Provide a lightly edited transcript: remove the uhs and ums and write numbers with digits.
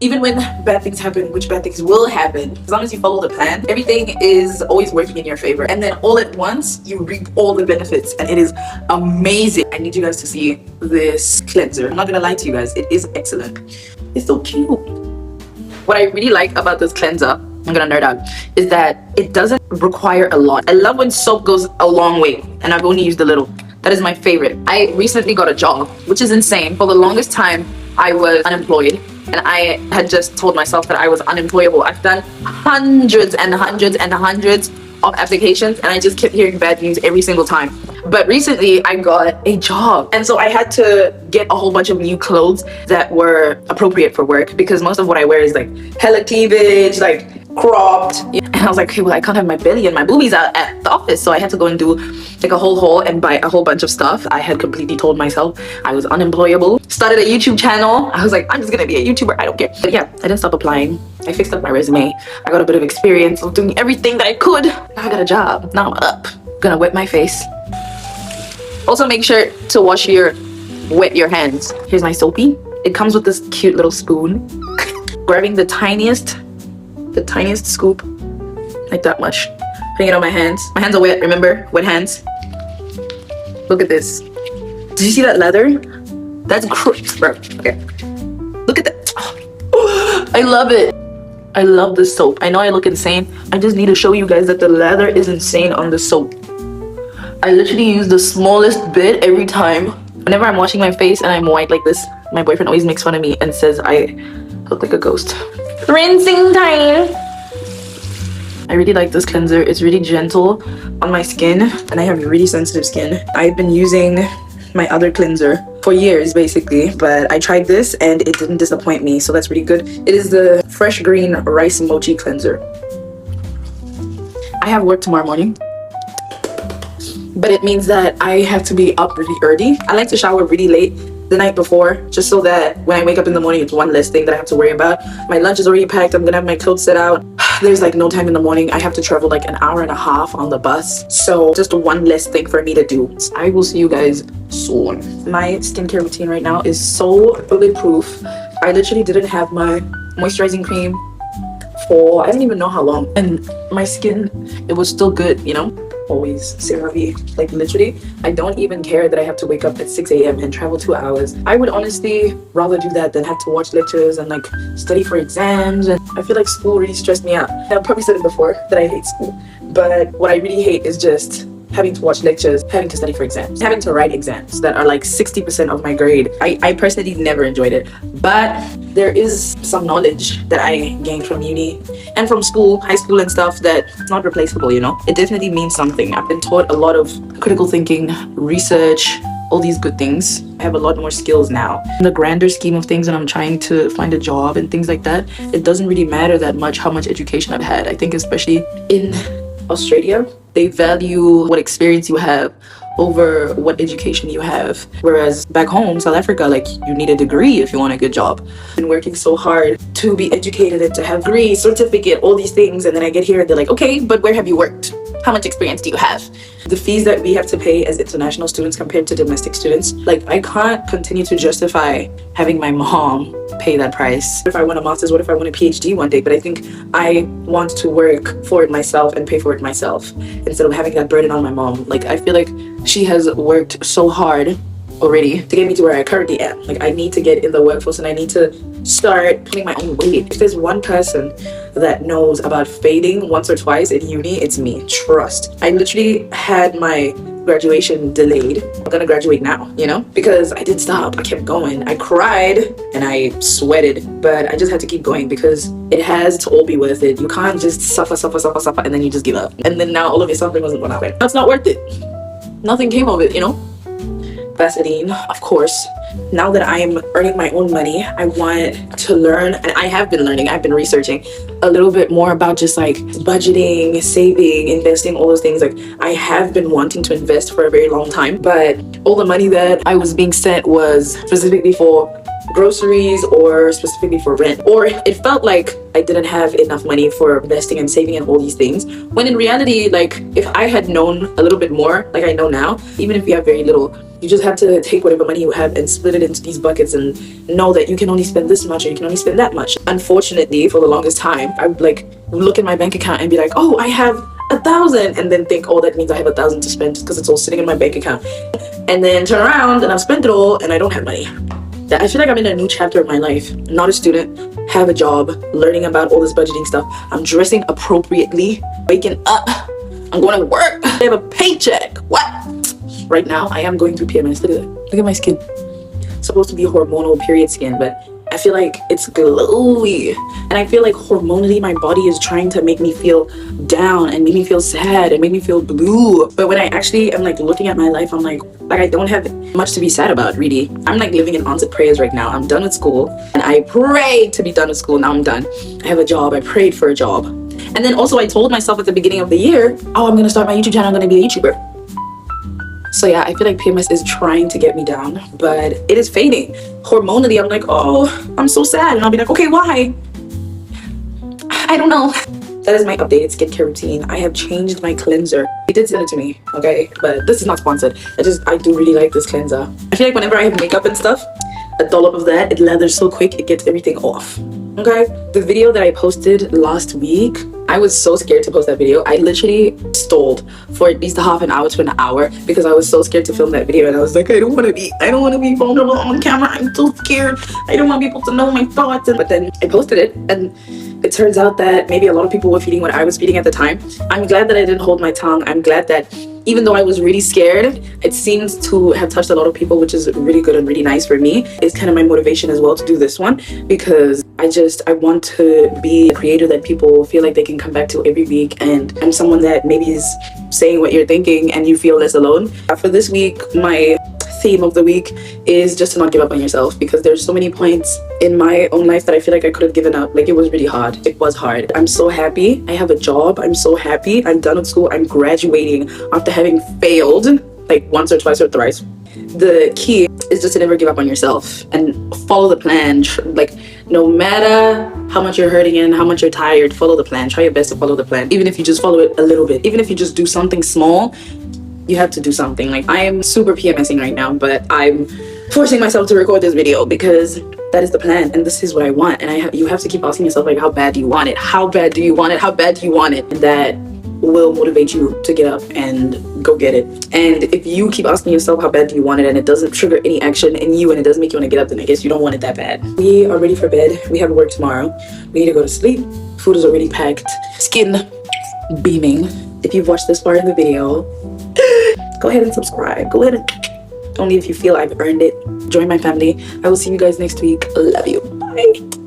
Even when bad things happen, which bad things will happen, as long as you follow the plan, everything is always working in your favor. And then all at once, you reap all the benefits, and it is amazing. I need you guys to see this cleanser. I'm not gonna lie to you guys, it is excellent. It's so cute. What I really like about this cleanser, I'm gonna nerd out, is that it doesn't require a lot. I love when soap goes a long way, and I've only used a little. That is my favorite. I recently got a job, which is insane. For the longest time, I was unemployed, and I had just told myself that I was unemployable. I've done hundreds and hundreds and hundreds of applications, and I just kept hearing bad news every single time. But recently I got a job, and so I had to get a whole bunch of new clothes that were appropriate for work, because most of what I wear is like hella cleavage, like cropped. And I was like, okay, well, I can't have my belly and my boobies out at the office, so I had to go and do like a whole haul and buy a whole bunch of stuff. I had completely told myself I was unemployable. Started a YouTube channel. I was like, I'm just gonna be a YouTuber, I don't care. But yeah, I didn't stop applying. I fixed up my resume. I got a bit of experience of doing everything that I could. Now I got a job. Now I'm up. Gonna wet my face. Also, make sure to wet your hands. Here's my soapy. It comes with this cute little spoon. Grabbing the tiniest scoop, like that much. Putting it on my hands. My hands are wet, remember? Wet hands. Look at this. Did you see that leather? That's bro. Okay. Look at that. Oh, I love it. I love this soap. I know I look insane. I just need to show you guys that the leather is insane on the soap. I literally use the smallest bit every time. Whenever I'm washing my face and I'm white like this, my boyfriend always makes fun of me and says I look like a ghost. Rinsing time! I really like this cleanser. It's really gentle on my skin, and I have really sensitive skin. I've been using my other cleanser for years basically, but I tried this and it didn't disappoint me, so that's really good. It is the Fresh Green Rice Mochi Cleanser. I have work tomorrow morning, but it means that I have to be up really early. I like to shower really late the night before, just so that when I wake up in the morning, it's one less thing that I have to worry about. My lunch is already packed. I'm gonna have my clothes set out. There's like no time in the morning. I have to travel like an hour and a half on the bus, so just one less thing for me to do. I will see you guys soon. My skincare routine right now is so bulletproof. I literally didn't have my moisturizing cream for I don't even know how long, and my skin, it was still good, you know. Always CeraVe. Like literally, I don't even care that I have to wake up at 6 a.m. and travel 2 hours. I would honestly rather do that than have to watch lectures and like study for exams, and I feel like school really stressed me out. I've probably said it before that I hate school, but what I really hate is just having to watch lectures, having to study for exams, having to write exams that are like 60% of my grade. I personally never enjoyed it, but there is some knowledge that I gained from uni and from school, high school and stuff, that's not replaceable, you know? It definitely means something. I've been taught a lot of critical thinking, research, all these good things. I have a lot more skills now. In the grander scheme of things, and I'm trying to find a job and things like that, it doesn't really matter that much how much education I've had. I think especially in Australia, they value what experience you have over what education you have, whereas back home, South Africa, like you need a degree if you want a good job. I've been working so hard to be educated and to have degree, certificate, all these things, and then I get here and they're like, okay, but where have you worked? How much experience do you have? The fees that we have to pay as international students compared to domestic students, like I can't continue to justify having my mom pay that price. What if I want a master's? What if I want a PhD one day? But I think I want to work for it myself and pay for it myself instead of having that burden on my mom. Like I feel like she has worked so hard already to get me to where I currently am. Like I need to get in the workforce and I need to start putting my own weight. If there's one person that knows about failing once or twice in uni, it's me. Trust. I literally had my graduation delayed. I'm gonna graduate now, you know, because I didn't stop. I kept going. I cried and I sweated, but I just had to keep going because it has to all be worth it. You can't just suffer and then you just give up. And then now all of your suffering wasn't gonna happen. That's not worth it. Nothing came of it, you know. Vaseline, of course. Now that I am earning my own money, I want to learn, and I have been learning, I've been researching a little bit more about just like budgeting, saving, investing, all those things. Like I have been wanting to invest for a very long time, but all the money that I was being sent was specifically for groceries or specifically for rent, or it felt like I didn't have enough money for investing and saving and all these things, when in reality, like if I had known a little bit more like I know now, even if you have very little, You just have to take whatever money you have and split it into these buckets and know that you can only spend this much or you can only spend that much. Unfortunately, for the longest time, I would like look at my bank account and be like, oh, I have 1,000, and then think, oh, that means I have 1,000 to spend because it's all sitting in my bank account. And then turn around and I've spent it all and I don't have money. I feel like I'm in a new chapter of my life. Not a student, have a job, learning about all this budgeting stuff. I'm dressing appropriately, waking up, I'm going to work, I have a paycheck. What? Right now, I am going through PMS. Look at that. Look at my skin. It's supposed to be hormonal period skin, but I feel like it's glowy. And I feel like hormonally, my body is trying to make me feel down and make me feel sad and make me feel blue. But when I actually am like looking at my life, I'm like I don't have much to be sad about, really. I'm like living in answered prayers right now. I'm done with school and I prayed to be done with school. Now I'm done. I have a job. I prayed for a job. And then also I told myself at the beginning of the year, oh, I'm going to start my YouTube channel. I'm going to be a YouTuber. So yeah, I feel like PMS is trying to get me down, but it is fading. Hormonally, I'm like, oh, I'm so sad. And I'll be like, okay, why? I don't know. That is my updated skincare routine. I have changed my cleanser. They did send it to me, okay? But this is not sponsored. I do really like this cleanser. I feel like whenever I have makeup and stuff, a dollop of that, it lathers so quick, it gets everything off. Okay? The video that I posted last week, I was so scared to post that video. I literally stalled for at least a half an hour to an hour because I was so scared to film that video, and I was like, I don't want to be vulnerable on camera. I'm so scared. I don't want people to know my thoughts. But then I posted it, and it turns out that maybe a lot of people were feeling what I was feeling at the time. I'm glad that I didn't hold my tongue. I'm glad that even though I was really scared, it seems to have touched a lot of people, which is really good and really nice for me. It's kind of my motivation as well to do this one, because I want to be a creator that people feel like they can come back to every week, and I'm someone that maybe is saying what you're thinking and you feel less alone. For this week, my theme of the week is just to not give up on yourself, because there's so many points in my own life that I feel like I could have given up. Like, it was really hard. It was hard. I'm so happy. I have a job. I'm so happy. I'm done with school. I'm graduating after having failed like once or twice or thrice. The key is just to never give up on yourself and follow the plan. Like, no matter how much you're hurting and how much you're tired, follow the plan. Try your best to follow the plan. Even if you just follow it a little bit, even if you just do something small, you have to do something. Like, I am super PMSing right now, but I'm forcing myself to record this video because that is the plan and this is what I want. And you have to keep asking yourself, like, how bad do you want it? How bad do you want it? How bad do you want it? And that will motivate you to get up and go get it. And if you keep asking yourself how bad do you want it and it doesn't trigger any action in you and it doesn't make you want to get up, then I guess you don't want it that bad. We are ready for bed. We have work tomorrow. We need to go to sleep. Food is already packed. Skin beaming. If you've watched this far in the video, go ahead and subscribe. Go ahead and only if you feel I've earned it. Join my family. I will see you guys next week. Love you. Bye.